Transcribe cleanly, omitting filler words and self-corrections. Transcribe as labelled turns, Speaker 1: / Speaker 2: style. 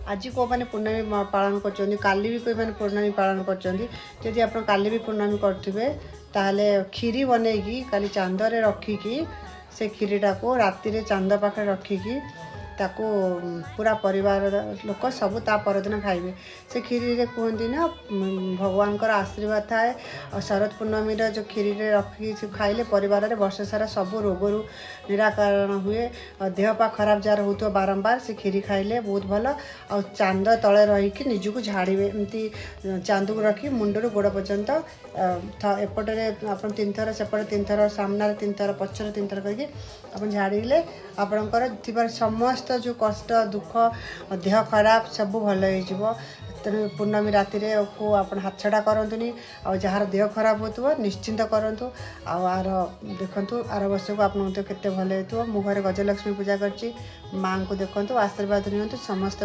Speaker 1: आज को मैंने पूर्णमी पालन कर काली भी कोई मैंने पूर्णमी पालन कर आप काली भी पूर्णमी करेंगे ताहले खीरी बनईकी काली चांदरे रखिकी से खीरीटा को राति चांद पाखे रखिकी ताको पूरा परिवार लोक सब ता परदिन खाइबे से खीरी रे कहती ना भगवान का आशीर्वाद थाए और शरद पूर्णमी जो खीरी रे रखी खाइले परिवार रे वर्ष सारा सब रोगरू निराकरण हुए और देह पा खराब जार हो बारंबार से खीरी खाइले बहुत भल आ चांद तले रहीकि निजको झाड़े एमती चांद को रखी मुंडर गोड़ पर्यंत एपटे आप 3 थर सेपटे 3 थर सामने 3 थर पछर 3 थर करके आप झाड़िले आपणकर समस्त जो कष्ट दुख देह खराब सब भल हो तेणु पूर्णमी राति को आप हाथ छड़ा करतुनि आ जार देह खराब हो निश्चिंत करूँ आर देखु आर वर्ष को आप केते भल हो मु घरे गजलक्ष्मी पूजा कर माँ को देखु आशीर्वाद नि समस्त।